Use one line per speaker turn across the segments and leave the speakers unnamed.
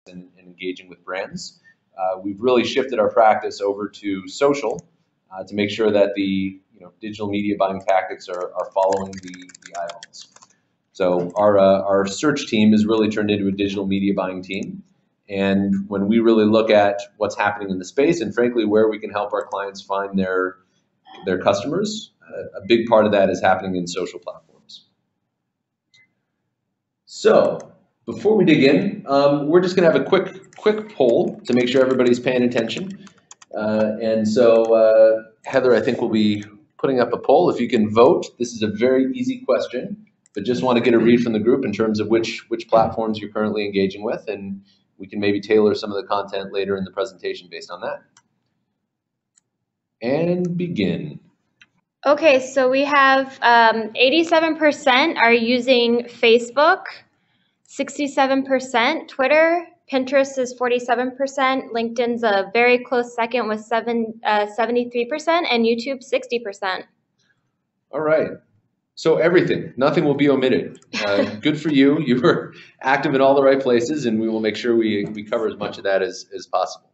and engaging with brands. We've really shifted our practice over to social to make sure that the digital media buying tactics are following the eyeballs. So our search team has really turned into a digital media buying team. And when we really look at what's happening in the space and frankly where we can help our clients find their customers, a big part of that is happening in social platforms. So before we dig in, we're just going to have a quick poll to make sure everybody's paying attention. And so Heather, I think, will be putting up a poll. If you can vote, this is a very easy question, but just want to get a read from the group in terms of which platforms you're currently engaging with, and we can maybe tailor some of the content later in the presentation based on that. And begin.
Okay, so we have 87% are using Facebook, 67% Twitter, Pinterest is 47%, LinkedIn's a very close second with 73%, and YouTube 60%.
All right. So everything, nothing will be omitted. Good for you. You were active in all the right places, and we will make sure we cover as much of that as possible.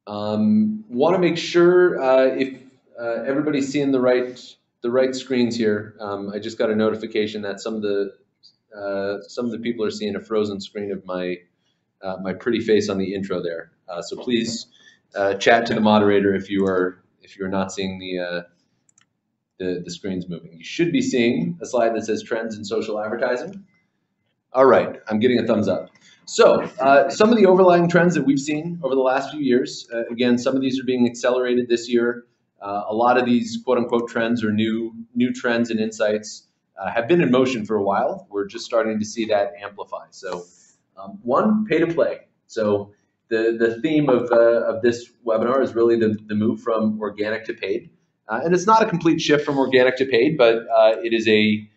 Want to make sure if everybody's seeing the right screens here. I just got a notification that some of the people are seeing a frozen screen of my pretty face on the intro there. So please chat to the moderator if you're not seeing the screen's moving. You should be seeing a slide that says trends in social advertising. All right, I'm getting a thumbs up. So some of the overlying trends that we've seen over the last few years, again, some of these are being accelerated this year. A lot of these quote unquote trends or new trends and insights have been in motion for a while. We're just starting to see that amplify. So one, pay to play. So the theme of this webinar is really the move from organic to paid. And it's not a complete shift from organic to paid, but it is a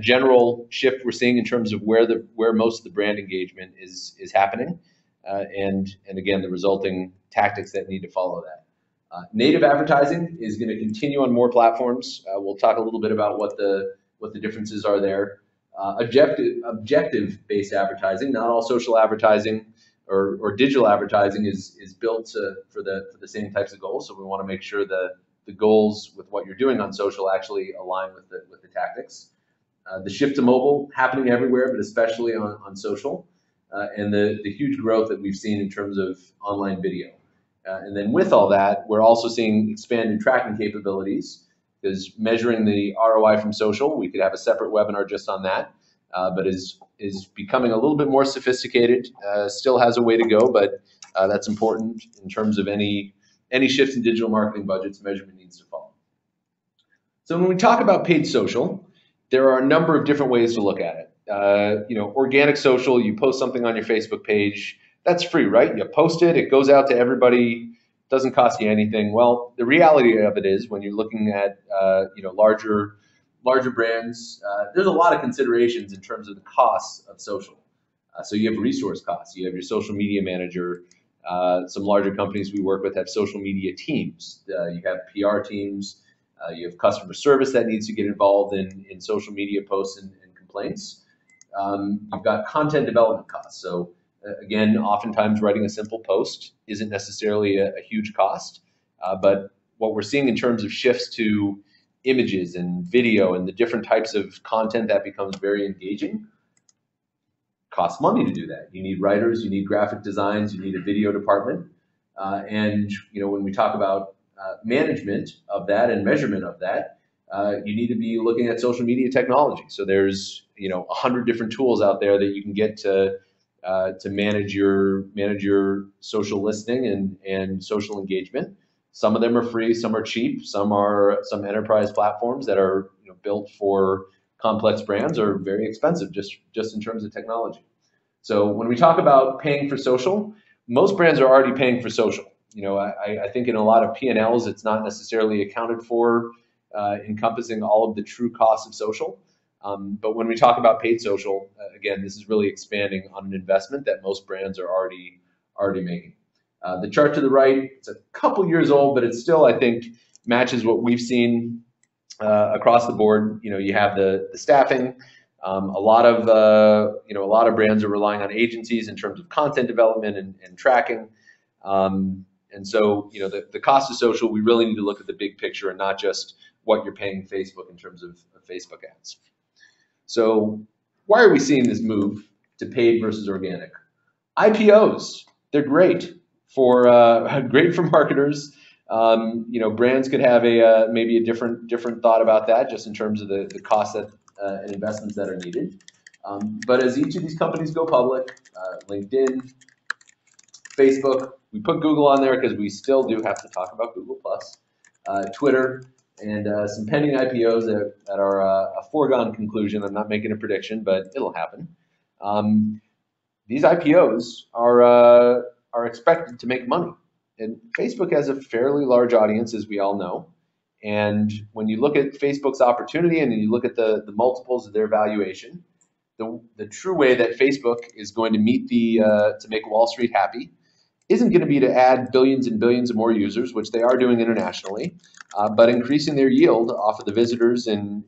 general shift we're seeing in terms of where most of the brand engagement is happening, and again the resulting tactics that need to follow that. Native advertising is going to continue on more platforms. We'll talk a little bit about what the differences are there. Objective-based advertising, not all social advertising or digital advertising is built for the same types of goals. So we want to make sure the goals with what you're doing on social actually align with the tactics. The shift to mobile happening everywhere, but especially on social, and the huge growth that we've seen in terms of online video. And then with all that, we're also seeing expanded tracking capabilities, because measuring the ROI from social, we could have a separate webinar just on that, but is becoming a little bit more sophisticated. Still has a way to go, but that's important in terms of any shifts in digital marketing budgets. Measurement needs to follow. So when we talk about paid social, there are a number of different ways to look at it. Organic social, you post something on your Facebook page, that's free, right? You post it, it goes out to everybody, doesn't cost you anything. Well, the reality of it is when you're looking at larger brands, there's a lot of considerations in terms of the costs of social. So you have resource costs, you have your social media manager. Some larger companies we work with have social media teams. You have PR teams. You have customer service that needs to get involved in social media posts and complaints. You've got content development costs. So again, oftentimes writing a simple post isn't necessarily a huge cost, but what we're seeing in terms of shifts to images and video and the different types of content that becomes very engaging costs money to do that. You need writers, you need graphic designs, you need a video department, and when we talk about management of that and measurement of that, you need to be looking at social media technology. So there's 100 different tools out there that you can get to manage your social listening and social engagement. Some of them are free, some are cheap, some enterprise platforms that are built for complex brands are very expensive just in terms of technology. So when we talk about paying for social, most brands are already paying for social. I think in a lot of P&Ls, it's not necessarily accounted for, encompassing all of the true costs of social. But when we talk about paid social, again, this is really expanding on an investment that most brands are already making. The chart to the right, it's a couple years old, but it still, I think, matches what we've seen across the board. You have the staffing, A lot of a lot of brands are relying on agencies in terms of content development and tracking. And so, the cost of social, we really need to look at the big picture and not just what you're paying Facebook in terms of Facebook ads. So why are we seeing this move to paid versus organic? IPOs, they're great for marketers. Brands could have maybe a different thought about that, just in terms of the costs that and investments that are needed. But as each of these companies go public, LinkedIn, Facebook, we put Google on there because we still do have to talk about Google Plus, Twitter, and some pending IPOs that are a foregone conclusion. I'm not making a prediction, but it'll happen. These IPOs are expected to make money, and Facebook has a fairly large audience, as we all know. And when you look at Facebook's opportunity and you look at the multiples of their valuation, the true way that Facebook is going to meet to make Wall Street happy isn't going to be to add billions and billions of more users, which they are doing internationally, but increasing their yield off of the visitors and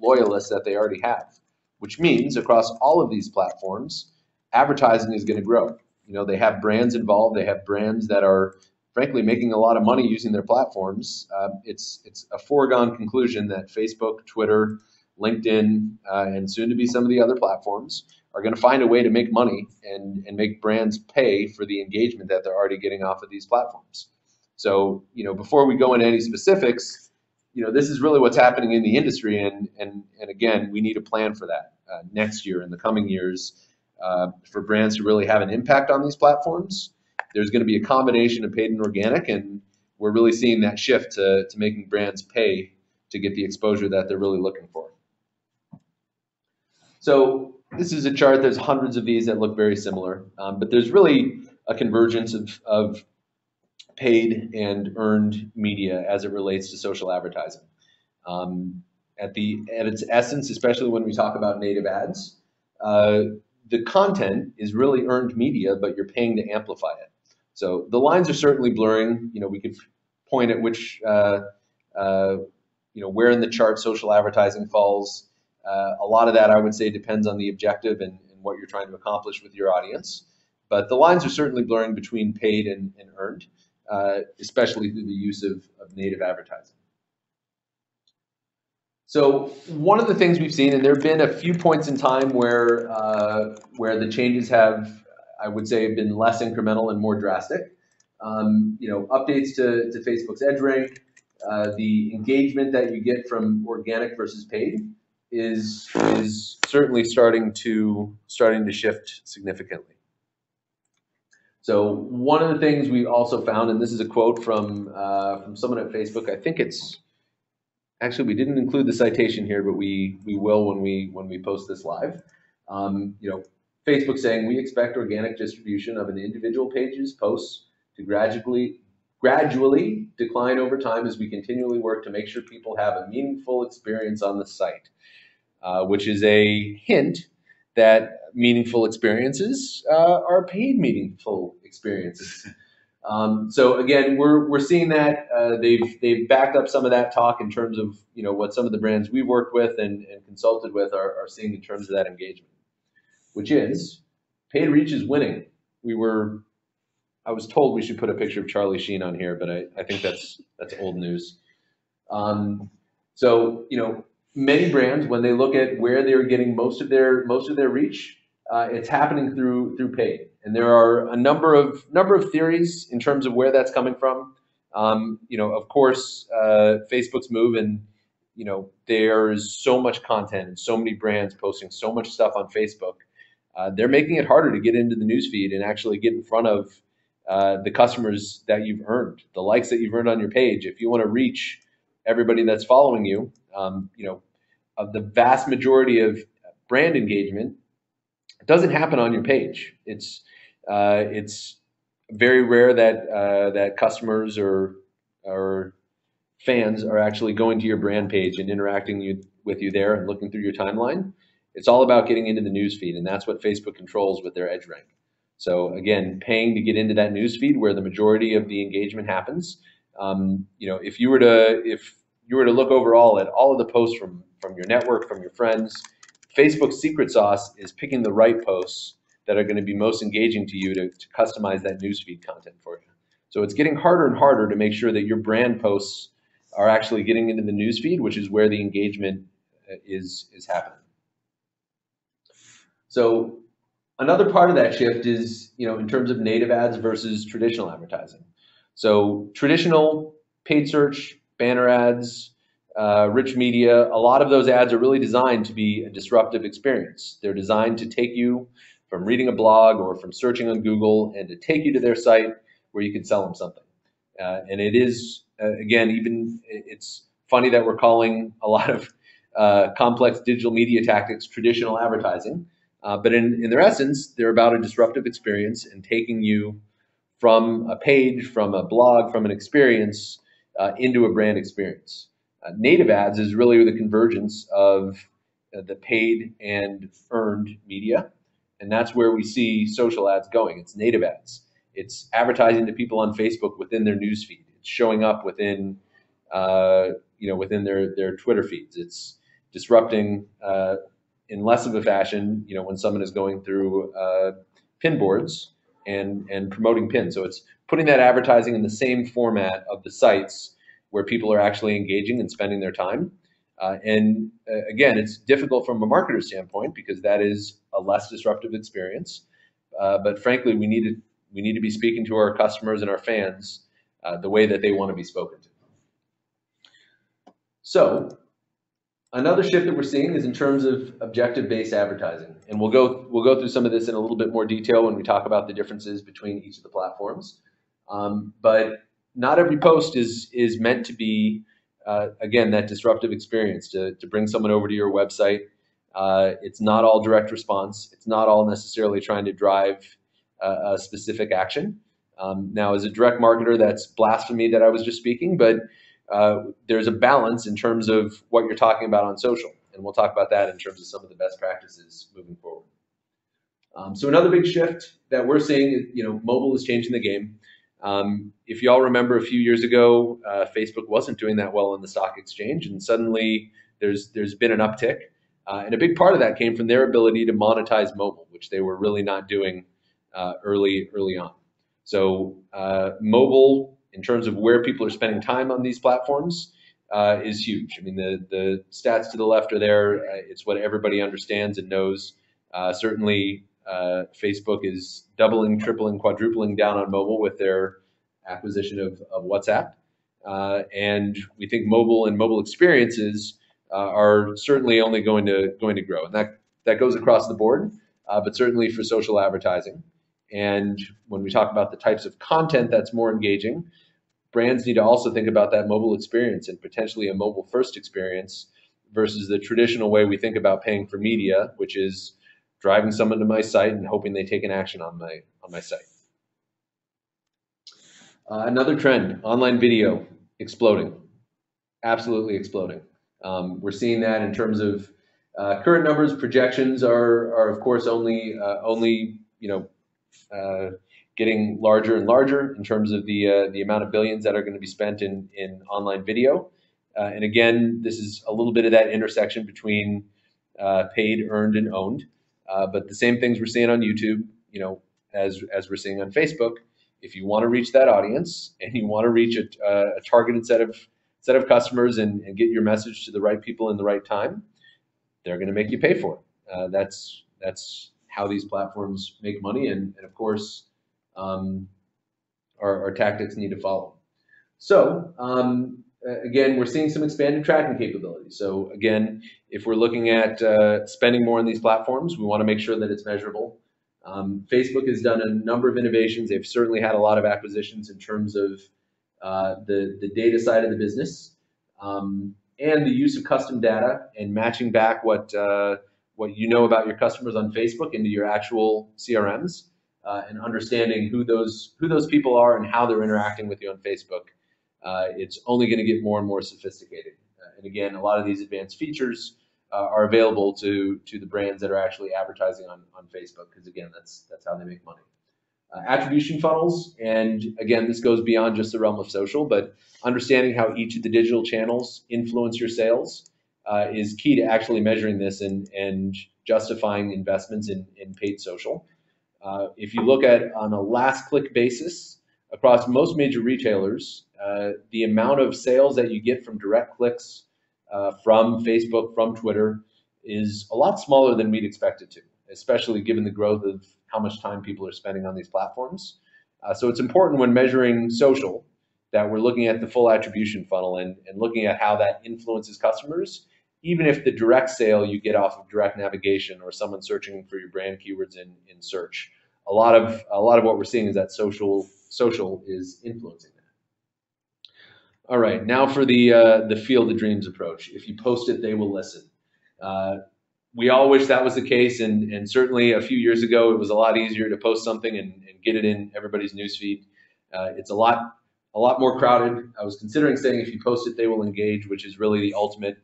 loyalists that they already have, which means across all of these platforms, advertising is going to grow. They have brands involved. They have brands that are, frankly, making a lot of money using their platforms. It's a foregone conclusion that Facebook, Twitter, LinkedIn, and soon to be some of the other platforms are going to find a way to make money and make brands pay for the engagement that they're already getting off of these platforms. So, before we go into any specifics, this is really what's happening in the industry. And again, we need a plan for that next year and the coming years for brands to really have an impact on these platforms. There's going to be a combination of paid and organic, and we're really seeing that shift to making brands pay to get the exposure that they're really looking for. So this is a chart. There's hundreds of these that look very similar, but there's really a convergence of paid and earned media as it relates to social advertising. At its essence, especially when we talk about native ads, the content is really earned media, but you're paying to amplify it. So the lines are certainly blurring. We could point at which, where in the chart social advertising falls. A lot of that, I would say, depends on the objective and what you're trying to accomplish with your audience. But the lines are certainly blurring between paid and earned, especially through the use of native advertising. So one of the things we've seen, and there have been a few points in time where the changes have, I would say, been less incremental and more drastic. Updates to Facebook's EdgeRank, the engagement that you get from organic versus paid is certainly starting to shift significantly. So one of the things we also found, and this is a quote from someone at Facebook. I think it's actually, we didn't include the citation here, but we will when we post this live. Facebook saying, we expect organic distribution of an individual page's posts to gradually decline over time as we continually work to make sure people have a meaningful experience on the site, which is a hint that meaningful experiences are paid meaningful experiences. So again, we're seeing that they've backed up some of that talk in terms of what some of the brands we've worked with and consulted with are seeing in terms of that engagement, which is paid reach is winning. I was told we should put a picture of Charlie Sheen on here, but I think that's old news. So many brands, when they look at where they're getting most of their reach, it's happening through paid, and there are a number of theories in terms of where that's coming from. Of course, Facebook's move, and there's so much content and so many brands posting so much stuff on Facebook. They're making it harder to get into the newsfeed and actually get in front of the customers that you've earned, the likes that you've earned on your page. If you want to reach everybody that's following you, of the vast majority of brand engagement, it doesn't happen on your page. It's very rare that customers or fans are actually going to your brand page and interacting with you there and looking through your timeline. It's all about getting into the newsfeed, and that's what Facebook controls with their EdgeRank. So again, paying to get into that newsfeed where the majority of the engagement happens. If you were to look overall at all of the posts from your network, from your friends, Facebook's secret sauce is picking the right posts that are going to be most engaging to you to customize that newsfeed content for you. So it's getting harder and harder to make sure that your brand posts are actually getting into the newsfeed, which is where the engagement is happening. So another part of that shift is, in terms of native ads versus traditional advertising. So traditional paid search, banner ads, rich media, a lot of those ads are really designed to be a disruptive experience. They're designed to take you from reading a blog or from searching on Google and to take you to their site where you can sell them something. And it is, again, it's funny that we're calling a lot of complex digital media tactics traditional advertising, but in their essence, they're about a disruptive experience and taking you from a page, from a blog, from an experience into a brand experience. Native ads is really the convergence of the paid and earned media, and that's where we see social ads going. It's native ads. It's advertising to people on Facebook within their newsfeed. It's showing up within, within their Twitter feeds. It's disrupting in less of a fashion, when someone is going through pin boards and promoting pins. So it's putting that advertising in the same format of the sites where people are actually engaging and spending their time. Again, it's difficult from a marketer standpoint because that is a less disruptive experience. But frankly, we need to be speaking to our customers and our fans the way that they want to be spoken to. So another shift that we're seeing is in terms of objective-based advertising, and we'll go through some of this in a little bit more detail when we talk about the differences between each of the platforms. But not every post is meant to be, again, that disruptive experience to bring someone over to your website. It's not all direct response. It's not all necessarily trying to drive a specific action. Now, as a direct marketer, that's blasphemy that I was just speaking, but there's a balance in terms of what you're talking about on social, and we'll talk about that in terms of some of the best practices moving forward. So another big shift that we're seeing, mobile is changing the game. If y'all remember a few years ago, Facebook wasn't doing that well on the stock exchange, and suddenly there's been an uptick. And a big part of that came from their ability to monetize mobile, which they were really not doing early on. So mobile, in terms of where people are spending time on these platforms, is huge. I mean, the stats to the left are there. It's what everybody understands and knows. Certainly, Facebook is doubling, tripling, quadrupling down on mobile with their acquisition of WhatsApp. And we think mobile and mobile experiences are certainly only going to grow. And that goes across the board, but certainly for social advertising. And when we talk about the types of content that's more engaging, brands need to also think about that mobile experience and potentially a mobile first experience versus the traditional way we think about paying for media, which is driving someone to my site and hoping they take an action on my site. Another trend, online video exploding, absolutely exploding. We're seeing that in terms of current numbers. Projections are of course only getting larger and larger in terms of the amount of billions that are going to be spent in online video. And again, this is a little bit of that intersection between paid, earned, and owned. But the same things we're seeing on YouTube, as we're seeing on Facebook. If you want to reach that audience and you want to reach a targeted set of customers and get your message to the right people in the right time, they're going to make you pay for it. That's how these platforms make money, and of course, our tactics need to follow. So again, we're seeing some expanded tracking capabilities. So again, if we're looking at spending more on these platforms, we want to make sure that it's measurable. Facebook has done a number of innovations. They've certainly had a lot of acquisitions in terms of the data side of the business, and the use of custom data and matching back what you know about your customers on Facebook into your actual CRMs, and understanding who those people are and how they're interacting with you on Facebook. It's only going to get more and more sophisticated. And again, a lot of these advanced features are available to the brands that are actually advertising on Facebook, because again, that's how they make money. Attribution funnels, and again, this goes beyond just the realm of social, but understanding how each of the digital channels influence your sales is key to actually measuring this and justifying investments in paid social. If you look at on a last click basis across most major retailers, the amount of sales that you get from direct clicks from Facebook, from Twitter, is a lot smaller than we'd expect it to, especially given the growth of how much time people are spending on these platforms. So it's important when measuring social that we're looking at the full attribution funnel and looking at how that influences customers, even if the direct sale you get off of direct navigation or someone searching for your brand keywords in search. A lot of what we're seeing is that social is influencing that. All right, now for the field of dreams approach. If you post it, they will listen. We all wish that was the case, and certainly a few years ago, it was a lot easier to post something and get it in everybody's newsfeed. It's a lot more crowded. I was considering saying if you post it, they will engage, which is really the ultimate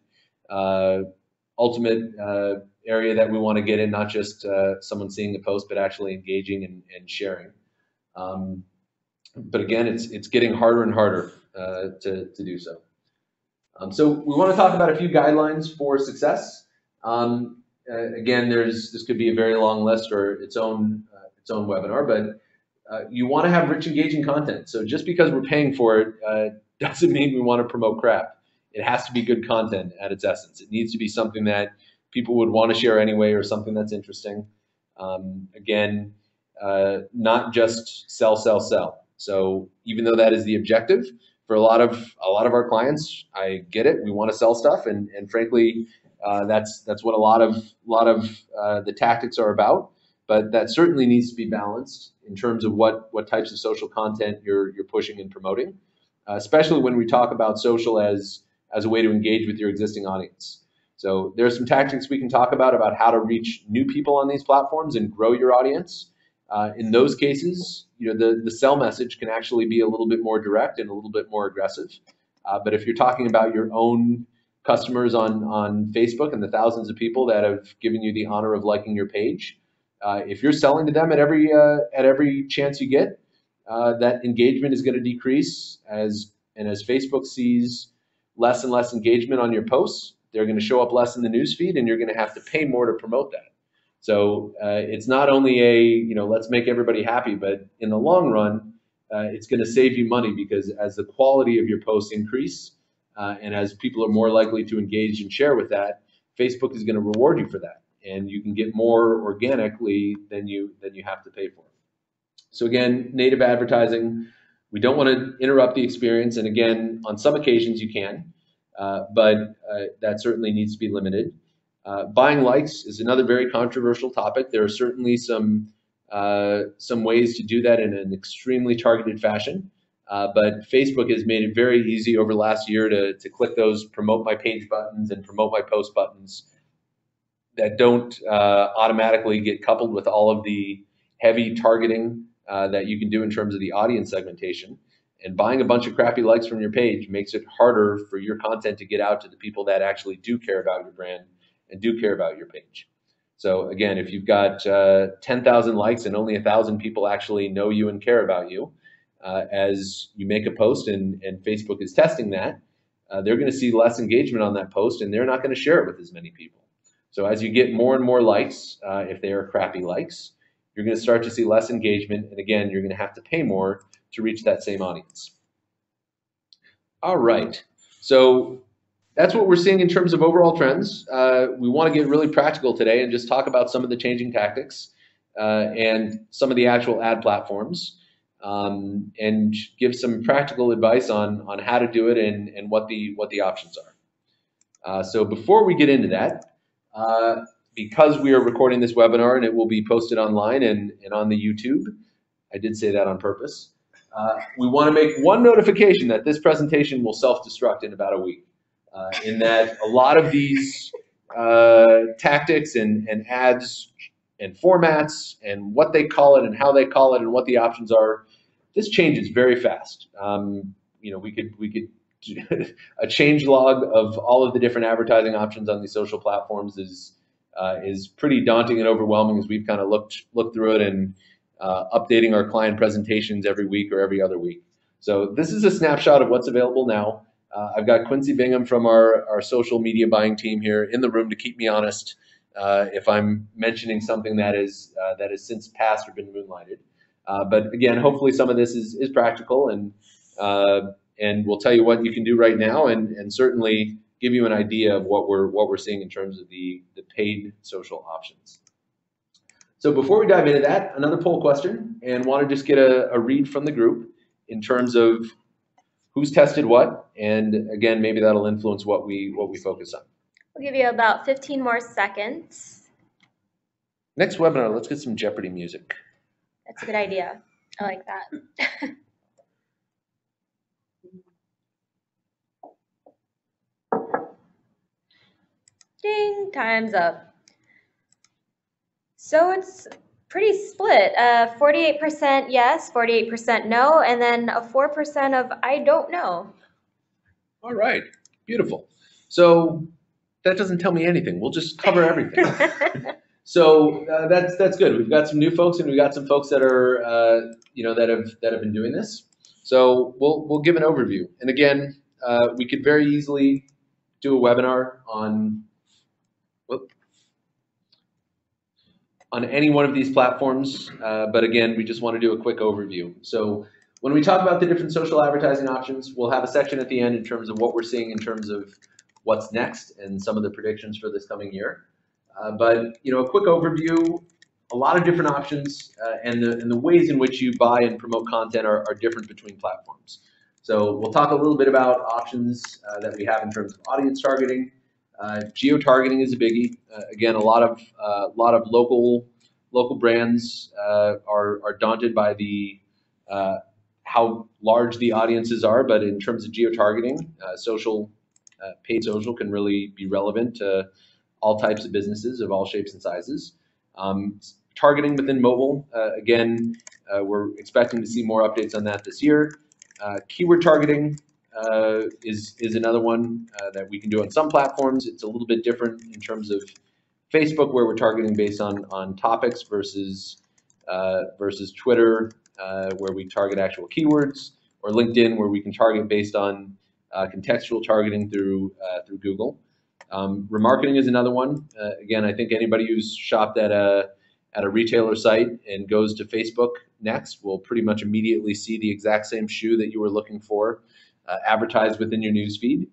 area that we want to get in, not just someone seeing the post, but actually engaging and sharing. But again, it's getting harder and harder to do so. So we want to talk about a few guidelines for success. Again, this could be a very long list or its own webinar, but you want to have rich, engaging content. So just because we're paying for it doesn't mean we want to promote crap. It has to be good content at its essence. It needs to be something that people would want to share anyway, or something that's interesting. Again, not just sell. So even though that is the objective for a lot of our clients, I get it. We want to sell stuff, and frankly, that's what a lot of the tactics are about. But that certainly needs to be balanced in terms of what types of social content you're pushing and promoting, especially when we talk about social as a way to engage with your existing audience. So there are some tactics we can talk about how to reach new people on these platforms and grow your audience. In those cases, the sell message can actually be a little bit more direct and a little bit more aggressive. But if you're talking about your own customers on Facebook and the thousands of people that have given you the honor of liking your page, if you're selling to them at every chance you get, that engagement is going to decrease as Facebook sees less and less engagement on your posts. They're going to show up less in the newsfeed, and you're going to have to pay more to promote that. So it's not only let's make everybody happy, but in the long run, it's going to save you money, because as the quality of your posts increase and as people are more likely to engage and share with that, Facebook is going to reward you for that, and you can get more organically than you have to pay for. So again, native advertising, we don't want to interrupt the experience, and again, on some occasions you can, but that certainly needs to be limited. Buying likes is another very controversial topic. There are certainly some ways to do that in an extremely targeted fashion, but Facebook has made it very easy over the last year to click those promote my page buttons and promote my post buttons that don't automatically get coupled with all of the heavy targeting that you can do in terms of the audience segmentation. And buying a bunch of crappy likes from your page makes it harder for your content to get out to the people that actually do care about your brand and do care about your page. So again, if you've got 10,000 likes and only 1,000 people actually know you and care about you, as you make a post and Facebook is testing that, they're going to see less engagement on that post, and they're not going to share it with as many people. So as you get more and more likes, if they are crappy likes, you're going to start to see less engagement, and again, you're going to have to pay more to reach that same audience. All right, so that's what we're seeing in terms of overall trends. We want to get really practical today and just talk about some of the changing tactics and some of the actual ad platforms, and give some practical advice on how to do it and what the options are. So before we get into that, because we are recording this webinar and it will be posted online and on the YouTube, I did say that on purpose, we want to make one notification that this presentation will self-destruct in about a week. In that a lot of these tactics and ads and formats and what they call it and how they call it and what the options are, this changes very fast. We could a change log of all of the different advertising options on these social platforms is pretty daunting and overwhelming, as we've kind of looked through it and updating our client presentations every week or every other week. So this is a snapshot of what's available now. I've got Quincy Bingham from our social media buying team here in the room to keep me honest if I'm mentioning something that has since passed or been moonlighted. But again, hopefully some of this is practical, and we'll tell you what you can do right now, and certainly give you an idea of what we're seeing in terms of the paid social options. So before we dive into that, another poll question, and want to just get a read from the group in terms of who's tested what, and again, maybe that'll influence what we focus on.
We'll give you about 15 more seconds.
Next webinar, let's get some Jeopardy music.
That's a good idea. I like that. Ding, time's up. So it's pretty split. 48% yes, 48% no, and then a 4% of I don't know.
All right, beautiful. So that doesn't tell me anything. We'll just cover everything. So that's good. We've got some new folks, and we've got some folks that are that have been doing this. So we'll give an overview. And again, we could very easily do a webinar on any one of these platforms, but again, we just want to do a quick overview. So when we talk about the different social advertising options, we'll have a section at the end in terms of what we're seeing in terms of what's next and some of the predictions for this coming year. But a quick overview, a lot of different options, and the ways in which you buy and promote content are different between platforms. So we'll talk a little bit about options that we have in terms of audience targeting. Geo-targeting is a biggie. Again, a lot of local brands are daunted by the how large the audiences are, but in terms of geo-targeting, paid social can really be relevant to all types of businesses of all shapes and sizes. Targeting within mobile, again, we're expecting to see more updates on that this year. Keyword targeting is another one that we can do on some platforms. It's a little bit different in terms of Facebook, where we're targeting based on topics versus Twitter, where we target actual keywords, or LinkedIn, where we can target based on contextual targeting through Google. Remarketing is another one. Again, I think anybody who's shopped at a retailer site and goes to Facebook next will pretty much immediately see the exact same shoe that you were looking for advertised within your newsfeed.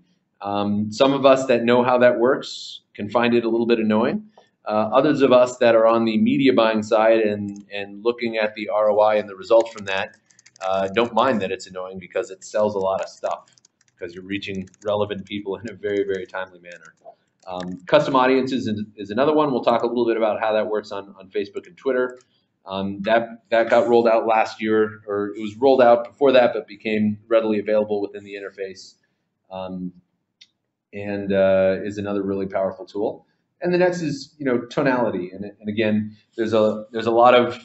Some of us that know how that works can find it a little bit annoying. Others of us that are on the media buying side and looking at the ROI and the results from that don't mind that it's annoying, because it sells a lot of stuff, because you're reaching relevant people in a very, very timely manner. Custom audiences is another one. We'll talk a little bit about how that works on Facebook and Twitter. That got rolled out last year, or it was rolled out before that, but became readily available within the interface, and is another really powerful tool. And the next is tonality, and again, there's a lot of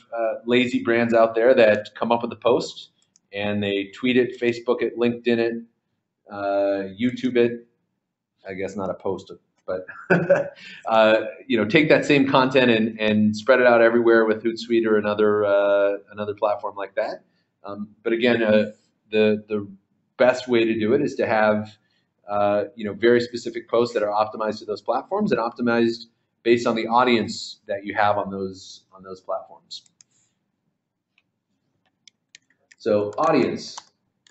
lazy brands out there that come up with a post and they tweet it, Facebook it, LinkedIn it, YouTube it. I guess not a post, but take that same content and spread it out everywhere with Hootsuite or another platform like that. But again, the best way to do it is to have very specific posts that are optimized to those platforms and optimized based on the audience that you have on those platforms. So audience.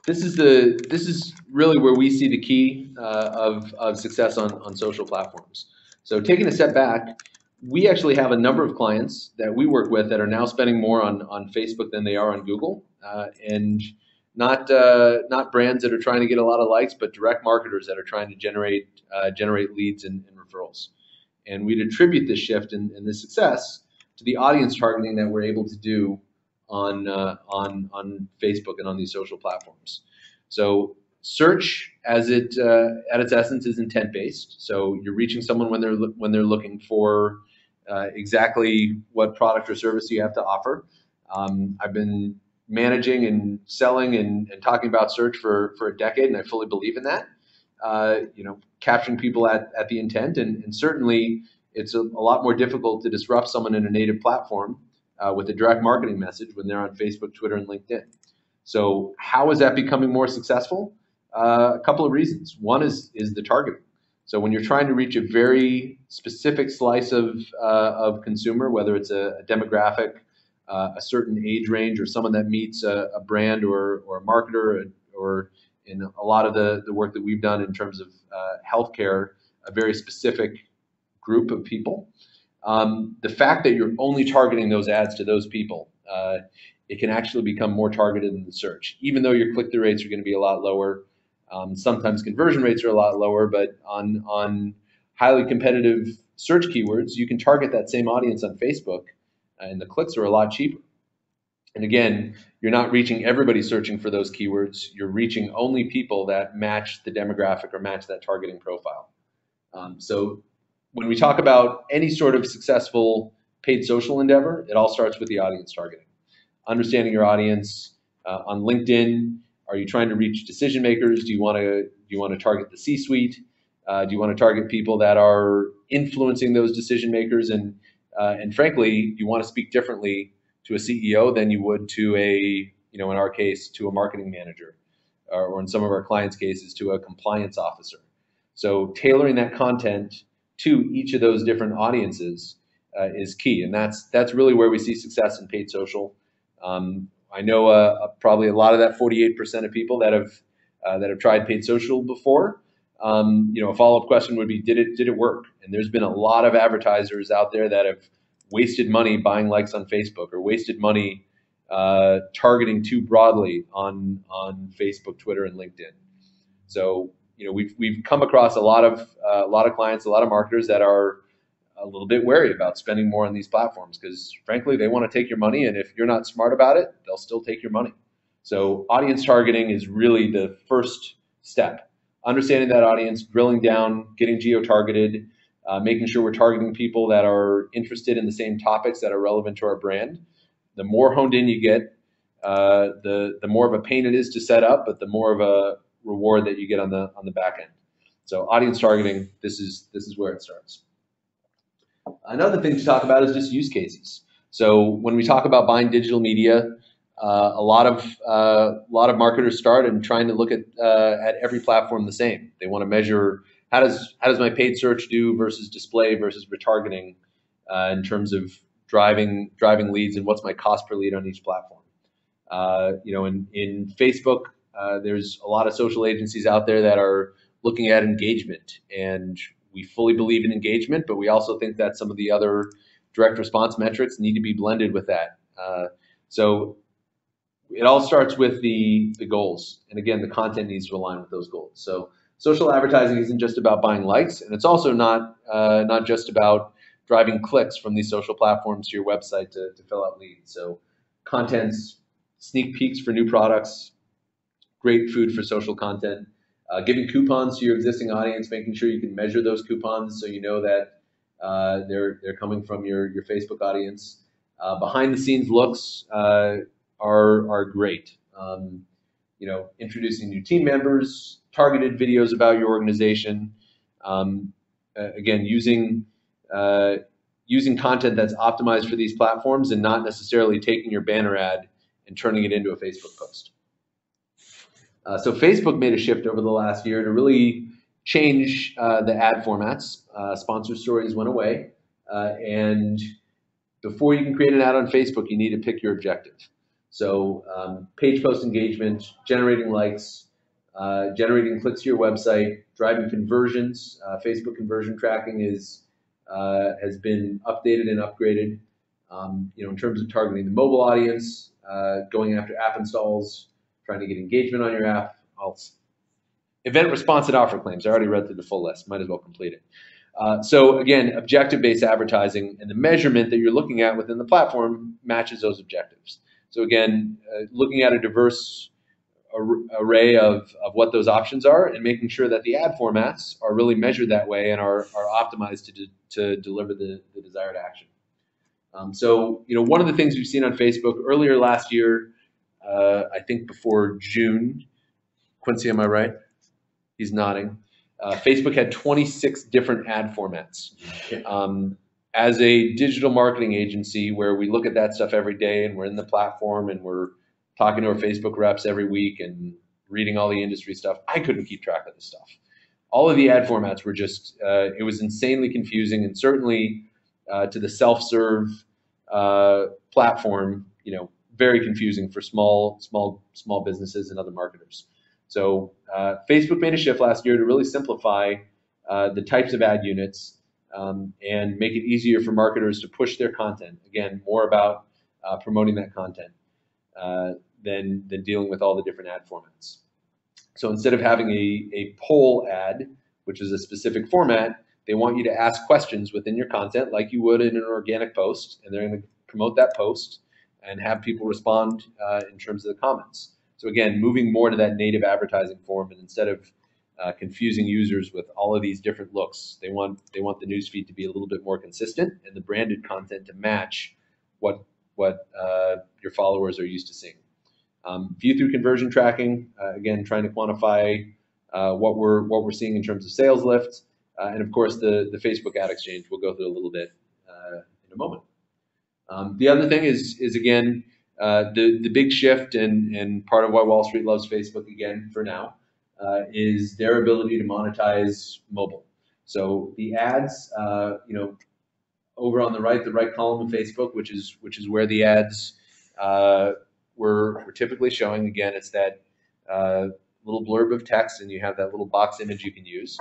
This is really where we see the key of success on social platforms. So taking a step back, we actually have a number of clients that we work with that are now spending more on Facebook than they are on Google, and not brands that are trying to get a lot of likes, but direct marketers that are trying to generate leads and referrals. And we'd attribute this shift and this success to the audience targeting that we're able to do on Facebook and on these social platforms. So search, at its essence, is intent-based. So you're reaching someone when they're looking for exactly what product or service you have to offer. I've been managing and selling and talking about search for a decade, and I fully believe in that. Capturing people at the intent, and certainly it's a lot more difficult to disrupt someone in a native platform with a direct marketing message when they're on Facebook, Twitter, and LinkedIn. So how is that becoming more successful? A couple of reasons. One is the targeting. So when you're trying to reach a very specific slice of consumer, whether it's a demographic, a certain age range, or someone that meets a brand or a marketer, or in a lot of the work that we've done in terms of healthcare, a very specific group of people. The fact that you're only targeting those ads to those people, it can actually become more targeted in the search, even though your click-through rates are going to be a lot lower. Sometimes conversion rates are a lot lower, but on highly competitive search keywords, you can target that same audience on Facebook, and the clicks are a lot cheaper. And again, you're not reaching everybody searching for those keywords. You're reaching only people that match the demographic or match that targeting profile. So when we talk about any sort of successful paid social endeavor, it all starts with the audience targeting. Understanding your audience. On LinkedIn, are you trying to reach decision makers? Do you want to target the C-suite? Do you want to target people that are influencing those decision makers? And frankly, you want to speak differently to a CEO than you would to in our case, to a marketing manager, or in some of our clients' cases, to a compliance officer. So tailoring that content to each of those different audiences is key, and that's really where we see success in paid social. I know probably a lot of that 48% of people that have tried paid social before. A follow-up question would be, did it work? And there's been a lot of advertisers out there that have wasted money buying likes on Facebook, or wasted money targeting too broadly on Facebook, Twitter, and LinkedIn. So we've come across a lot of clients, a lot of marketers that are a little bit wary about spending more on these platforms, because frankly, they want to take your money, and if you're not smart about it, they'll still take your money. So audience targeting is really the first step. Understanding that audience, drilling down, getting geo-targeted, making sure we're targeting people that are interested in the same topics that are relevant to our brand. The more honed in you get, the more of a pain it is to set up, but the more of a reward that you get on the back end. So audience targeting, this is where it starts. Another thing to talk about is just use cases. So when we talk about buying digital media, a lot of marketers start and trying to look at every platform the same. They want to measure how does my paid search do versus display versus retargeting in terms of driving leads, and what's my cost per lead on each platform. In Facebook, there's a lot of social agencies out there that are looking at engagement, and we fully believe in engagement, but we also think that some of the other direct response metrics need to be blended with that. So it all starts with the goals, and again, the content needs to align with those goals. So social advertising isn't just about buying likes, and it's also not just about driving clicks from these social platforms to your website to fill out leads. So contents, sneak peeks for new products, great food for social content, giving coupons to your existing audience, making sure you can measure those coupons so you know that they're coming from your Facebook audience. Behind the scenes looks are great. Introducing new team members, targeted videos about your organization. Again, using content that's optimized for these platforms, and not necessarily taking your banner ad and turning it into a Facebook post. So Facebook made a shift over the last year to really change the ad formats. Sponsored stories went away, and before you can create an ad on Facebook, you need to pick your objective. So page post engagement, generating likes, generating clicks to your website, driving conversions. Facebook conversion tracking has been updated and upgraded. In terms of targeting the mobile audience, going after app installs, trying to get engagement on your app. Event response and offer claims. I already read through the full list. Might as well complete it. So again, objective-based advertising, and the measurement that you're looking at within the platform matches those objectives. So again, looking at a diverse array of what those options are, and making sure that the ad formats are really measured that way and are optimized to deliver the desired action. So one of the things we've seen on Facebook earlier last year, I think before June, Quincy, am I right? He's nodding. Facebook had 26 different ad formats. As a digital marketing agency, where we look at that stuff every day, and we're in the platform, and we're talking to our Facebook reps every week and reading all the industry stuff. I couldn't keep track of this stuff. All of the ad formats were just, it was insanely confusing, and certainly to the self-serve platform, very confusing for small businesses and other marketers. So Facebook made a shift last year to really simplify the types of ad units and make it easier for marketers to push their content. Again, more about promoting that content than dealing with all the different ad formats. So instead of having a poll ad, which is a specific format, they want you to ask questions within your content like you would in an organic post, and they're going to promote that post and have people respond in terms of the comments. So again, moving more to that native advertising form, and instead of confusing users with all of these different looks, they want the newsfeed to be a little bit more consistent and the branded content to match what your followers are used to seeing. View through conversion tracking, again, trying to quantify what we're seeing in terms of sales lift, and of course the Facebook ad exchange we'll go through a little bit in a moment. The other thing is again the big shift and part of why Wall Street loves Facebook again for now is their ability to monetize mobile. So the ads, over on the right column of Facebook, which is where the ads we're typically showing. Again, it's that little blurb of text, and you have that little box image you can use.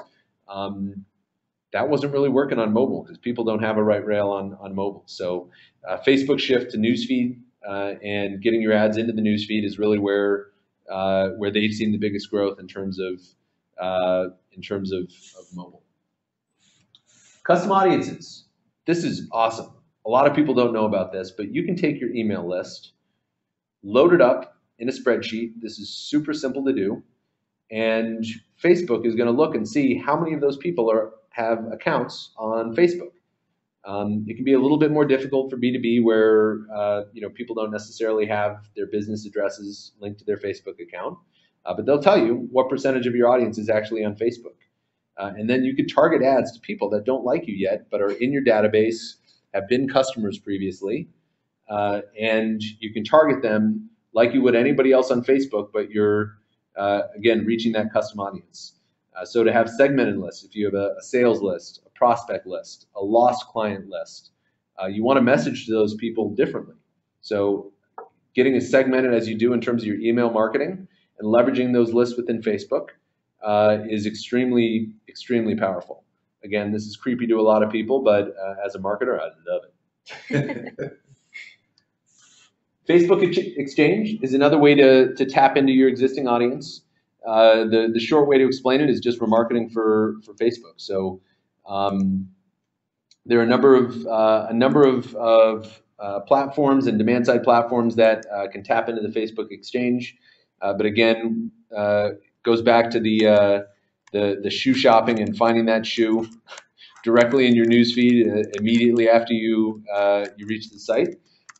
That wasn't really working on mobile because people don't have a right rail on mobile. So Facebook shift to newsfeed and getting your ads into the newsfeed is really where they've seen the biggest growth in terms of mobile. Custom audiences. This is awesome. A lot of people don't know about this, but you can take your email list, load it up in a spreadsheet. This is super simple to do. And Facebook is going to look and see how many of those people have accounts on Facebook. It can be a little bit more difficult for B2B where people don't necessarily have their business addresses linked to their Facebook account, but they'll tell you what percentage of your audience is actually on Facebook. And then you could target ads to people that don't like you yet, but are in your database, have been customers previously, and you can target them like you would anybody else on Facebook, but you're, again, reaching that custom audience. So to have segmented lists, if you have a sales list, a prospect list, a lost client list, you want to message to those people differently. So getting as segmented as you do in terms of your email marketing and leveraging those lists within Facebook is extremely, extremely powerful. Again, this is creepy to a lot of people, but as a marketer, I love it. Facebook Exchange is another way to tap into your existing audience. The short way to explain it is just remarketing for Facebook. So there are a number of platforms and demand side platforms that can tap into the Facebook Exchange. But again, goes back to the shoe shopping and finding that shoe directly in your newsfeed immediately after you reach the site.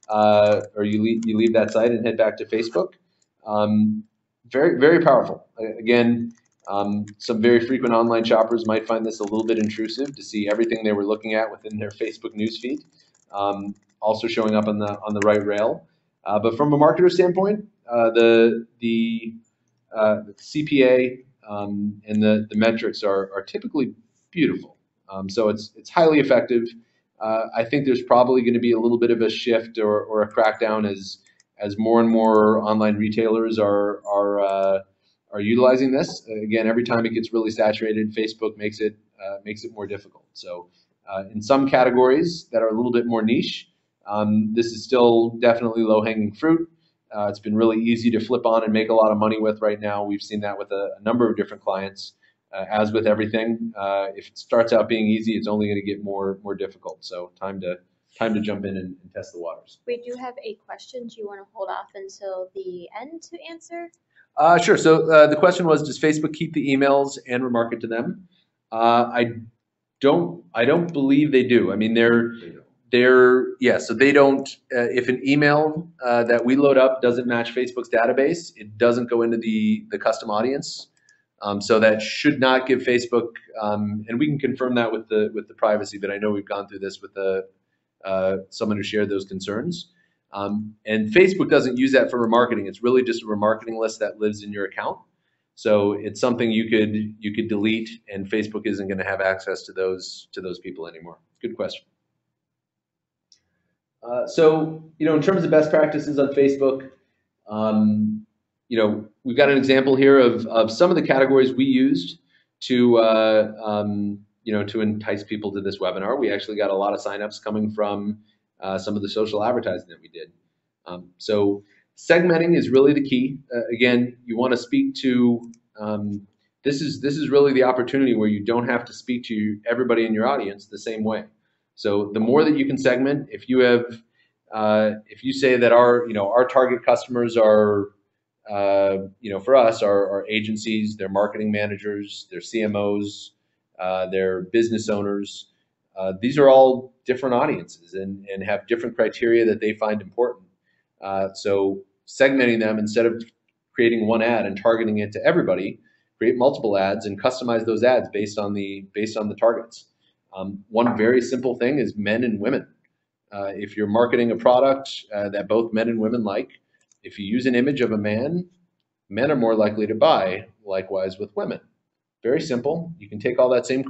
Or you leave that site and head back to Facebook. Very, very powerful. Again, some very frequent online shoppers might find this a little bit intrusive to see everything they were looking at within their Facebook newsfeed, also showing up on the right rail. But from a marketer standpoint, the CPA and the metrics are typically beautiful. So it's highly effective. I think there's probably going to be a little bit of a shift or a crackdown as more and more online retailers are utilizing this. Again, every time it gets really saturated, Facebook makes it more difficult. So in some categories that are a little bit more niche, this is still definitely low-hanging fruit. It's been really easy to flip on and make a lot of money with right now. We've seen that with a number of different clients. As with everything, if it starts out being easy, it's only going to get more difficult. So time to jump in and test the waters.
We do have a question. Do you want to hold off until the end to answer?
Sure. So the question was, does Facebook keep the emails and remarket to them? I don't believe they do. I mean, so they don't. If an email that we load up doesn't match Facebook's database, it doesn't go into the custom audience. So that should not give Facebook, and we can confirm that with the privacy. But I know we've gone through this with someone who shared those concerns. And Facebook doesn't use that for remarketing. It's really just a remarketing list that lives in your account. So it's something you could delete, and Facebook isn't going to have access to those people anymore. Good question. So in terms of best practices on Facebook, we've got an example here of some of the categories we used to to entice people to this webinar. We actually got a lot of signups coming from some of the social advertising that we did. So segmenting is really the key. Again, you want to speak to this is really the opportunity where you don't have to speak to everybody in your audience the same way. So the more that you can segment, if you have if you say that our target customers are for us are agencies, they're marketing managers, they're CMOs, they're business owners. These are all different audiences and have different criteria that they find important. So segmenting them, instead of creating one ad and targeting it to everybody, create multiple ads and customize those ads based on the targets. One very simple thing is men and women. If you're marketing a product that both men and women like, if you use an image of a man, men are more likely to buy. Likewise with women. Very simple. You can take all that same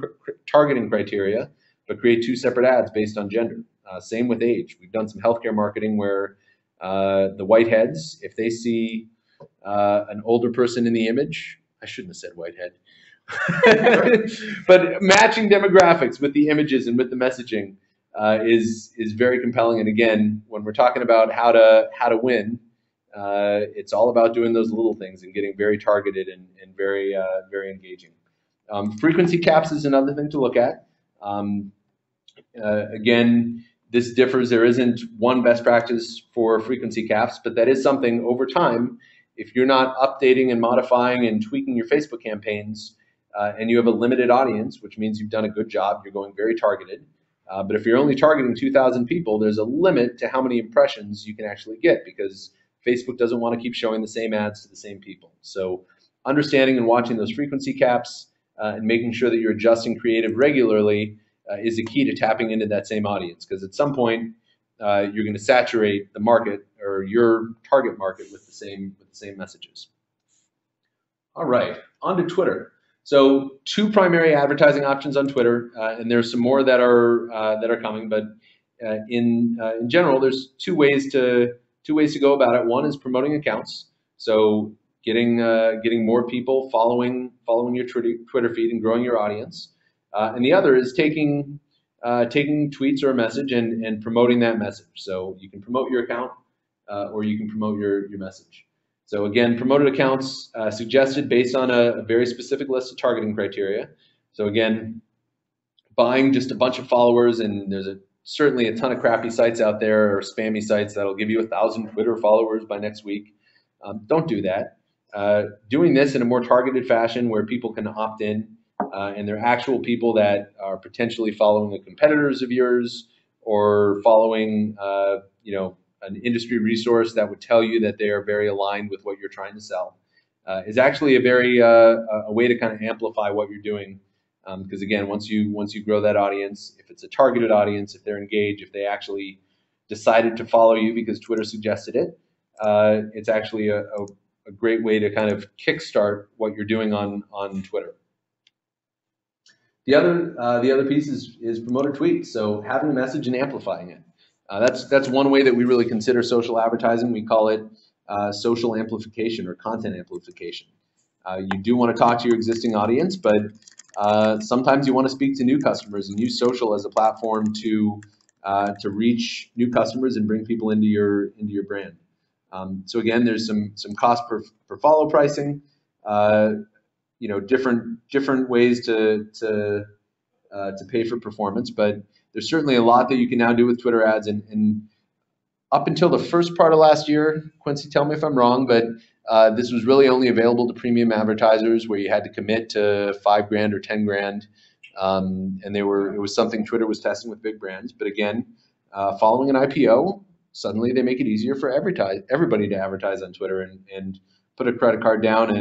targeting criteria, but create two separate ads based on gender. Same with age. We've done some healthcare marketing where the whiteheads, if they see an older person in the image, I shouldn't have said whitehead, but matching demographics with the images and with the messaging is very compelling. And again, when we're talking about how to win, it's all about doing those little things and getting very targeted and very engaging. Frequency caps is another thing to look at. Again, this differs. There isn't one best practice for frequency caps, but that is something over time. If you're not updating and modifying and tweaking your Facebook campaigns, and you have a limited audience, which means you've done a good job, you're going very targeted. But if you're only targeting 2,000 people, there's a limit to how many impressions you can actually get, because Facebook doesn't want to keep showing the same ads to the same people. So understanding and watching those frequency caps and making sure that you're adjusting creative regularly is the key to tapping into that same audience, because at some point you're going to saturate the market or your target market with the same messages. All right, on to Twitter. So two primary advertising options on Twitter, and there's some more that are coming. But in general, there's two ways to go about it. One is promoting accounts, so getting more people following your Twitter feed and growing your audience. And the other is taking tweets or a message and promoting that message. So you can promote your account or you can promote your message. So again, promoted accounts suggested based on a very specific list of targeting criteria. So again, buying just a bunch of followers, and there's certainly a ton of crappy sites out there or spammy sites that'll give you 1,000 Twitter followers by next week. Don't do that. Doing this in a more targeted fashion where people can opt in and they're actual people that are potentially following the competitors of yours or following an industry resource that would tell you that they are very aligned with what you're trying to sell, is actually a way to kind of amplify what you're doing. Because again, once you grow that audience, if it's a targeted audience, if they're engaged, if they actually decided to follow you because Twitter suggested it, it's actually a great way to kind of kickstart what you're doing on Twitter. The other piece is promoted tweets. So having a message and amplifying it. That's one way that we really consider social advertising. We call it social amplification or content amplification. You do want to talk to your existing audience, but sometimes you want to speak to new customers and use social as a platform to reach new customers and bring people into your brand. So again, there's some cost per follow pricing. Different ways to pay for performance, but there's certainly a lot that you can now do with Twitter ads. And up until the first part of last year, Quincy, tell me if I'm wrong, but this was really only available to premium advertisers where you had to commit to $5,000 or $10,000, and it was something Twitter was testing with big brands. But again, following an IPO, suddenly they make it easier for everybody to advertise on Twitter and put a credit card down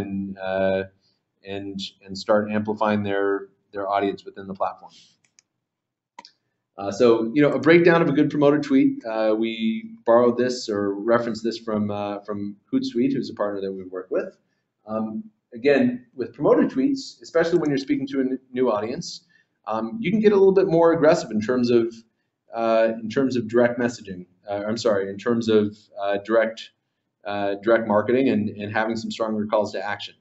and start amplifying their audience within the platform. So a breakdown of a good promoted tweet. We borrowed this or referenced this from Hootsuite, who's a partner that we work with. again, with promoted tweets, especially when you're speaking to a new audience, you can get a little bit more aggressive in terms of direct messaging. I'm sorry, in terms of direct marketing and having some stronger calls to action.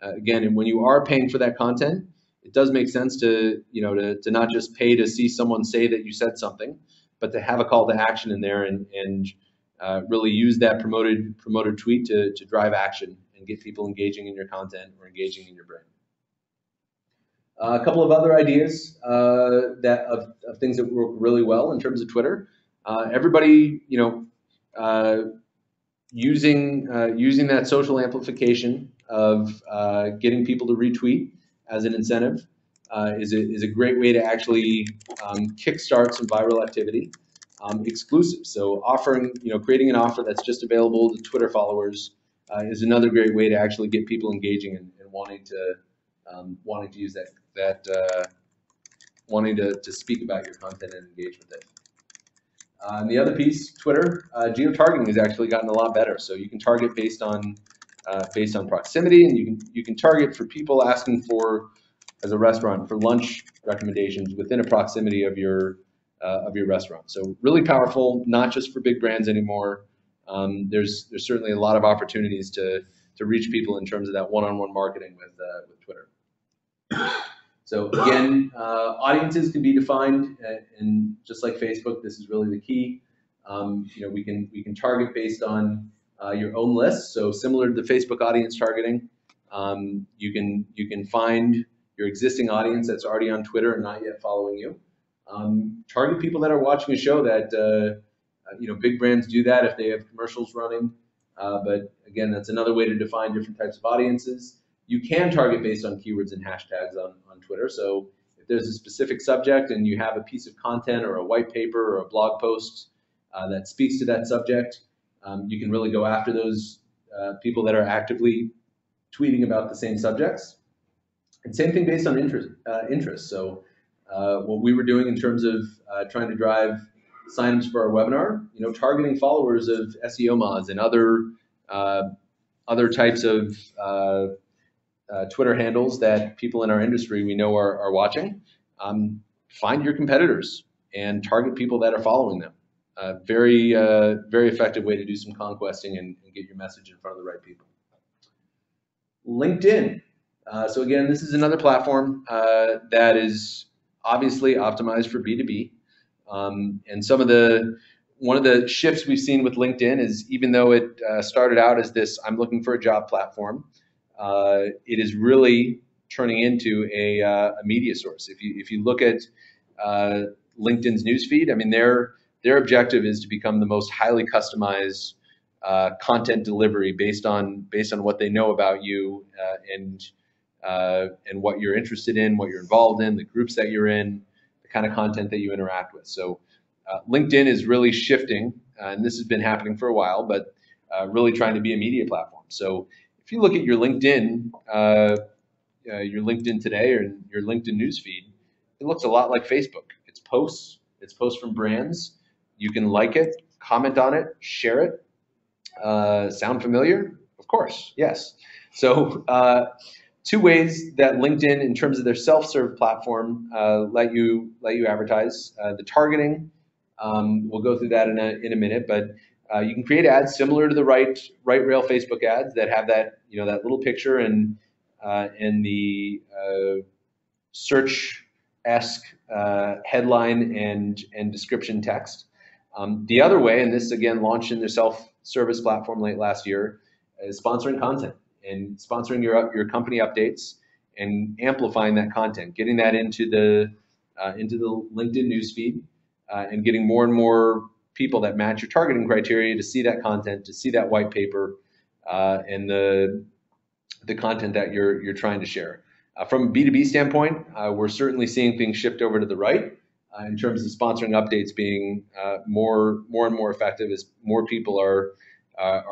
Again, and when you are paying for that content, it does make sense to to not just pay to see someone say that you said something, but to have a call to action in there and really use that promoted tweet to drive action and get people engaging in your content or engaging in your brand. A couple of other ideas of things that work really well in terms of Twitter. Everybody, using that social amplification of getting people to retweet as an incentive is a great way to actually kickstart some viral activity. Exclusive, so creating an offer that's just available to Twitter followers is another great way to actually get people engaging and wanting to use wanting to speak about your content and engage with it. And the other piece, Twitter, geo-targeting has actually gotten a lot better. So you can target based on proximity, and you can target for people asking for, as a restaurant, for lunch recommendations within a proximity of your restaurant. So really powerful, not just for big brands anymore. There's certainly a lot of opportunities to reach people in terms of that one-on-one marketing with Twitter. So again, audiences can be defined, and just like Facebook, this is really the key. We can target based on your own list. So similar to the Facebook audience targeting, you can find your existing audience that's already on Twitter and not yet following you. Target people that are watching a show that big brands do that if they have commercials running. But again, that's another way to define different types of audiences. You can target based on keywords and hashtags on Twitter. So if there's a specific subject and you have a piece of content or a white paper or a blog post that speaks to that subject, you can really go after those people that are actively tweeting about the same subjects. And same thing based on interest. So what we were doing in terms of trying to drive signups for our webinar, targeting followers of SEO mods and other types of Twitter handles that people in our industry we know are watching. Find your competitors and target people that are following them. Very effective way to do some conquesting and get your message in front of the right people. LinkedIn. So again, this is another platform that is obviously optimized for B2B. And one of the shifts we've seen with LinkedIn is, even though it started out as this "I'm looking for a job" platform, it is really turning into a media source. If you look at LinkedIn's newsfeed, I mean, their objective is to become the most highly customized content delivery based on what they know about you and what you're interested in, what you're involved in, the groups that you're in, the kind of content that you interact with. So LinkedIn is really shifting, and this has been happening for a while, but really trying to be a media platform. So if you look at your LinkedIn today or your LinkedIn newsfeed, it looks a lot like Facebook. It's posts from brands. You can like it, comment on it, share it. Sound familiar? Of course, yes. So two ways that LinkedIn, in terms of their self-serve platform, let you advertise. The targeting, we'll go through that in a minute, but you can create ads similar to the right rail Facebook ads that have that that little picture and the search-esque headline and description text. The other way, and this again launched in their self-service platform late last year, is sponsoring content and sponsoring your company updates and amplifying that content, getting that into the LinkedIn newsfeed, and getting more and more people that match your targeting criteria to see that content, to see that white paper, and the content that you're trying to share. From a B2B standpoint, we're certainly seeing things shift over to the right in terms of sponsoring updates being more and more effective as more people are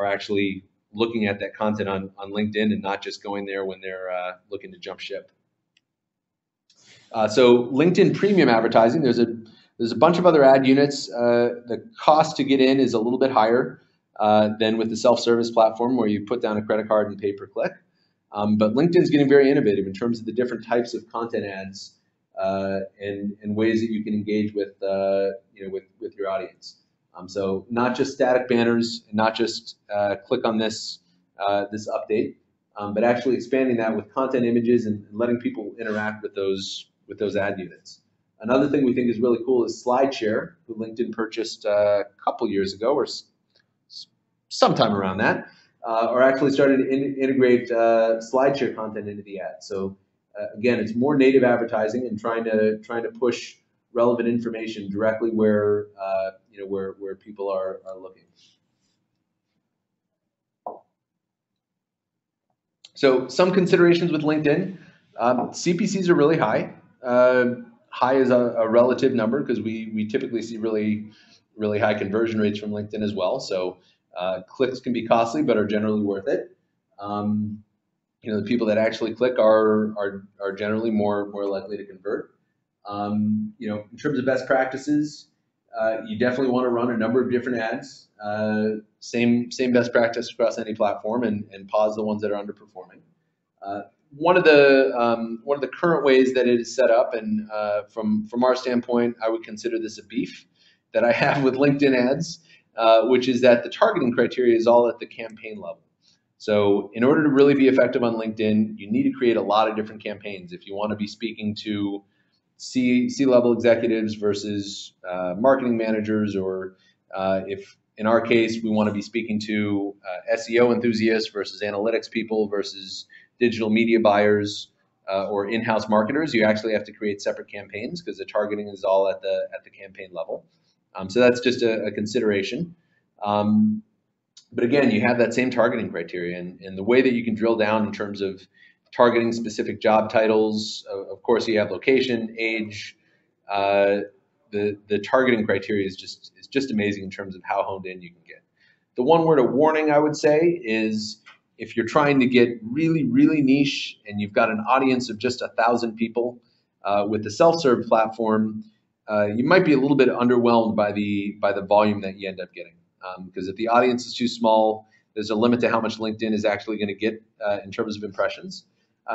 actually looking at that content on LinkedIn and not just going there when they're looking to jump ship. So LinkedIn premium advertising, there's a bunch of other ad units. The cost to get in is a little bit higher than with the self-service platform where you put down a credit card and pay per click. But LinkedIn's getting very innovative in terms of the different types of content ads and ways that you can engage with with your audience. So not just static banners, not just click on this this update, but actually expanding that with content images and letting people interact with those ad units. Another thing we think is really cool is SlideShare, who LinkedIn purchased a couple years ago or sometime around that, are actually starting to integrate SlideShare content into the ad. So again, it's more native advertising and trying to push relevant information directly where where people are looking. So some considerations with LinkedIn. CPCs are really high. High is a relative number because we typically see really high conversion rates from LinkedIn as well. So clicks can be costly, but are generally worth it. The people that actually click are generally more likely to convert. In terms of best practices, you definitely want to run a number of different ads. Same best practice across any platform, and pause the ones that are underperforming. One of the current ways that it is set up, and from our standpoint, I would consider this a beef that I have with LinkedIn ads, which is that the targeting criteria is all at the campaign level. So in order to really be effective on LinkedIn, you need to create a lot of different campaigns. If you want to be speaking to C-level executives versus marketing managers, or if in our case we want to be speaking to SEO enthusiasts versus analytics people versus digital media buyers or in-house marketers, you actually have to create separate campaigns because the targeting is all at the campaign level. So that's just a consideration. But again, you have that same targeting criteria, and the way that you can drill down in terms of targeting specific job titles. Of course, you have location, age. The targeting criteria is just amazing in terms of how honed in you can get. The one word of warning I would say is if you're trying to get really niche and you've got an audience of just 1,000 people with the self-serve platform, you might be a little bit underwhelmed by the volume that you end up getting. Because if the audience is too small, there's a limit to how much LinkedIn is actually going to get in terms of impressions.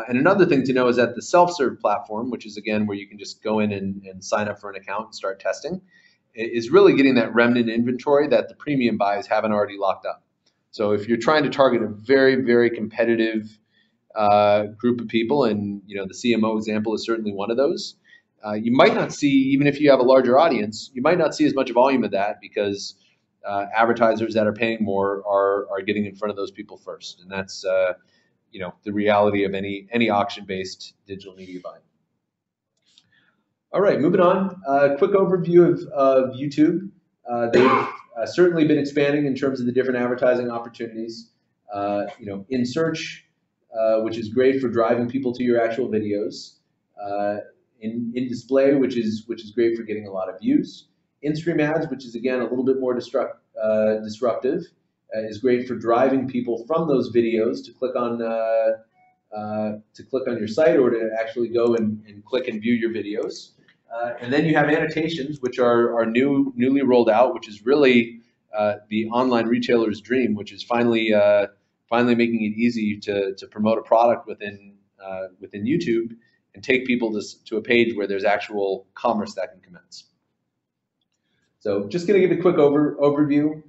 And another thing to know is that the self-serve platform, which is again where you can just go in and sign up for an account and start testing, is really getting that remnant inventory that the premium buys haven't already locked up. So if you're trying to target a very competitive group of people, and the CMO example is certainly one of those, you might not see, even if you have a larger audience, you might not see as much volume of that because advertisers that are paying more are getting in front of those people first, and that's the reality of any auction-based digital media buying. All right, moving on. Quick overview of YouTube. They've certainly been expanding in terms of the different advertising opportunities. In search, which is great for driving people to your actual videos. In display, which is great for getting a lot of views. In-stream ads, which is again a little bit more disruptive, is great for driving people from those videos to click on your site or to actually go and click and view your videos. And then you have annotations, which are newly rolled out, which is really the online retailer's dream, which is finally making it easy to promote a product within YouTube and take people to a page where there's actual commerce that can commence. So just going to give a quick overview.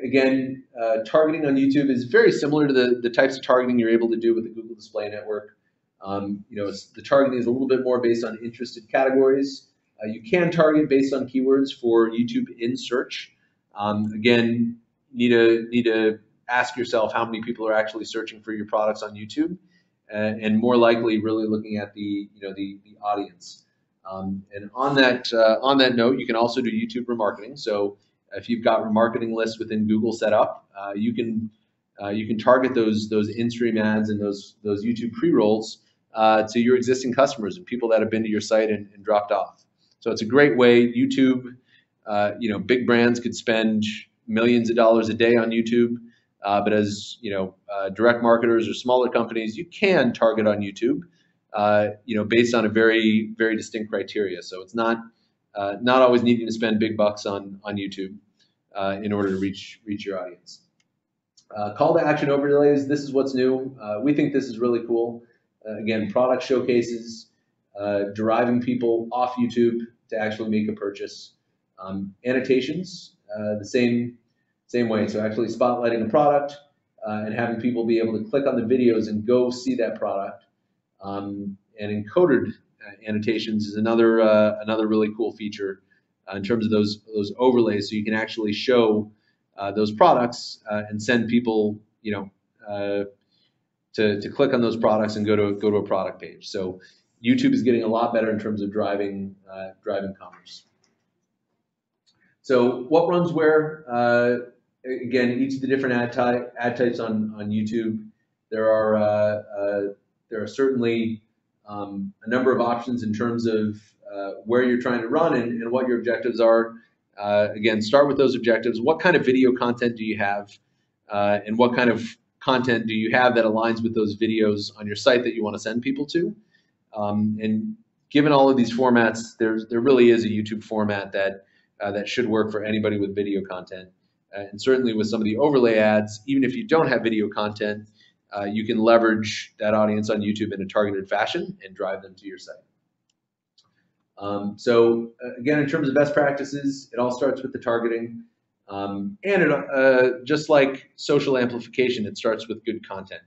Again, targeting on YouTube is very similar to the types of targeting you're able to do with the Google Display Network. The targeting is a little bit more based on interested categories. You can target based on keywords for YouTube in search. Again, need to ask yourself how many people are actually searching for your products on YouTube, and more likely really looking at the audience. And on that note, you can also do YouTube remarketing. So if you've got remarketing lists within Google set up, you can target those in-stream ads and those YouTube pre-rolls to your existing customers and people that have been to your site and dropped off. So it's a great way. YouTube, big brands could spend millions of dollars a day on YouTube, but as direct marketers or smaller companies, you can target on YouTube. Based on a very distinct criteria. So it's not always needing to spend big bucks on YouTube in order to reach your audience. Call to action overlays. This is what's new. We think this is really cool. Again, product showcases, deriving people off YouTube to actually make a purchase. Annotations, the same way. So actually spotlighting a product and having people be able to click on the videos and go see that product. And encoded annotations is another really cool feature in terms of those overlays. So you can actually show those products and send people, to click on those products and go to a product page. So YouTube is getting a lot better in terms of driving commerce. So what runs where? Again, each of the different ad types on YouTube, there are certainly a number of options in terms of where you're trying to run and what your objectives are. Again, start with those objectives. What kind of video content do you have, and what kind of content do you have that aligns with those videos on your site that you want to send people to? And given all of these formats, there really is a YouTube format that should work for anybody with video content. And certainly with some of the overlay ads, even if you don't have video content, you can leverage that audience on YouTube in a targeted fashion and drive them to your site. So again, in terms of best practices, it all starts with the targeting. And just like social amplification, it starts with good content.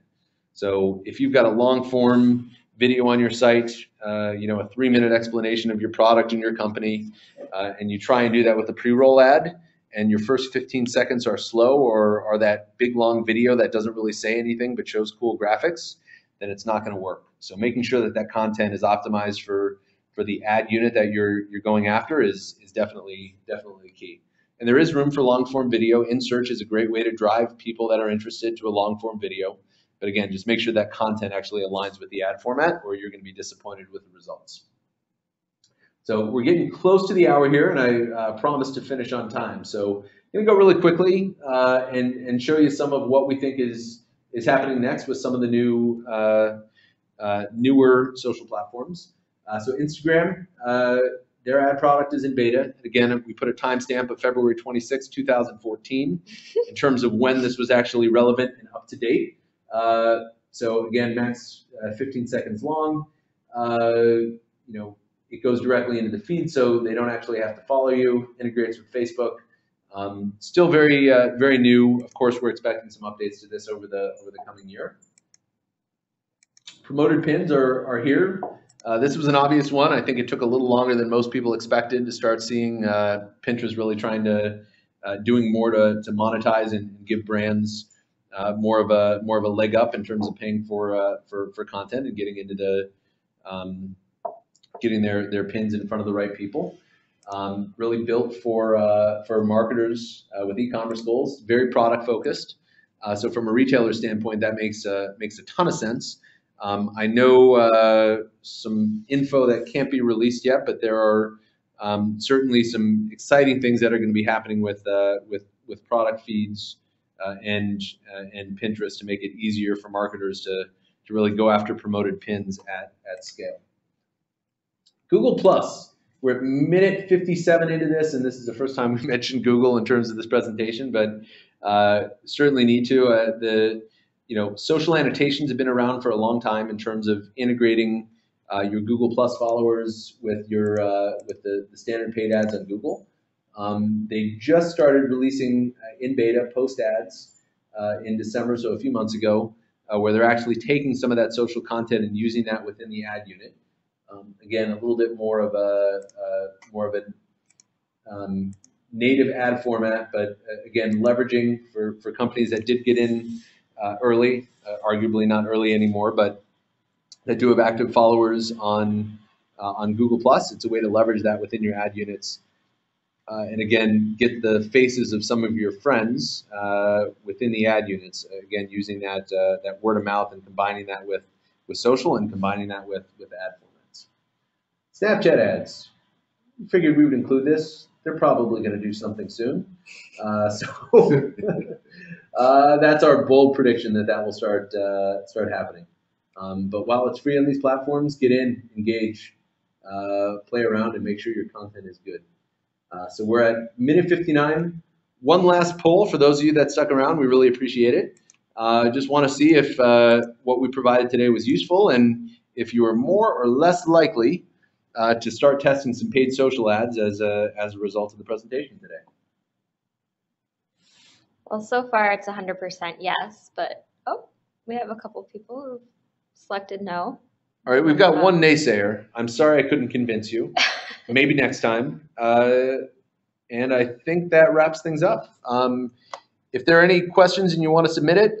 So if you've got a long form video on your site, a 3-minute explanation of your product and your company, and you try and do that with a pre-roll ad, and your first 15 seconds are slow or that big long video that doesn't really say anything but shows cool graphics, then it's not going to work. So making sure that content is optimized for the ad unit that you're going after is definitely key. And there is room for long form video. In search is a great way to drive people that are interested to a long form video. But again, just make sure that content actually aligns with the ad format, or you're going to be disappointed with the results. So we're getting close to the hour here, and I promised to finish on time. So I'm going to go really quickly and show you some of what we think is happening next with some of the new newer social platforms. So Instagram, their ad product is in beta. Again, we put a timestamp of February 26, 2014 in terms of when this was actually relevant and up to date. So again, max 15 seconds long. It goes directly into the feed, so they don't actually have to follow you. Integrates with Facebook. Still very very new. Of course, we're expecting some updates to this over the coming year. Promoted pins are here. This was an obvious one. I think it took a little longer than most people expected to start seeing Pinterest really trying to doing more to monetize and give brands more of a leg up in terms of paying for content and getting into the getting their pins in front of the right people. Really built for marketers with e-commerce goals. Very product focused. So from a retailer standpoint, that makes a ton of sense. I know some info that can't be released yet, but there are certainly some exciting things that are going to be happening with product feeds and Pinterest to make it easier for marketers to really go after promoted pins at scale. Google Plus. We're at minute 57 into this, and this is the first time we mentioned Google in terms of this presentation, but certainly need to. Social annotations have been around for a long time in terms of integrating your Google Plus followers with with the standard paid ads on Google. They just started releasing in beta post ads in December, so a few months ago, where they're actually taking some of that social content and using that within the ad unit. Again, a little bit more of a native ad format, but again, leveraging for companies that did get in early, arguably not early anymore, but that do have active followers on Google Plus. It's a way to leverage that within your ad units, and again, get the faces of some of your friends within the ad units. Again, using that word of mouth and combining that with social and combining that with ad formats. Snapchat ads. We figured we would include this. They're probably going to do something soon, so. That's our bold prediction that will start happening. But while it's free on these platforms, get in, engage, play around, and make sure your content is good. So we're at minute 59. one last poll for those of you that stuck around. We really appreciate it. Just want to see if what we provided today was useful and if you are more or less likely to start testing some paid social ads as a result of the presentation today.
Well, so far it's 100% yes, but we have a couple people who selected no.
All right, we've got one naysayer. I'm sorry I couldn't convince you. Maybe next time. And I think that wraps things up. If there are any questions and you want to submit it,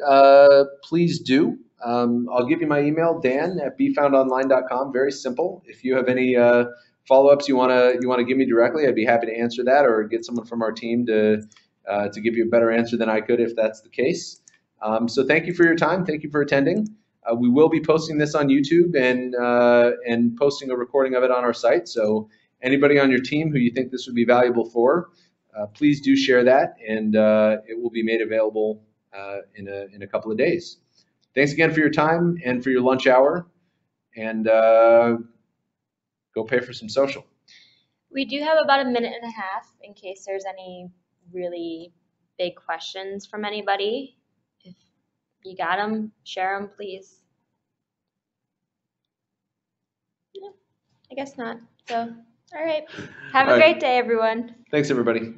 please do. I'll give you my email, dan@befoundonline.com. Very simple. If you have any follow-ups you want to give me directly, I'd be happy to answer that, or get someone from our team to give you a better answer than I could if that's the case. So thank you for your time. Thank you for attending. We will be posting this on YouTube and posting a recording of it on our site. So anybody on your team who you think this would be valuable for, please do share that, and it will be made available in a couple of days. Thanks again for your time and for your lunch hour, and go pay for some social.
We do have about a minute and a half in case there's any really big questions from anybody. If you got them, share them, please. No, I guess not. So, all right. Have a great day, everyone.
Thanks, everybody.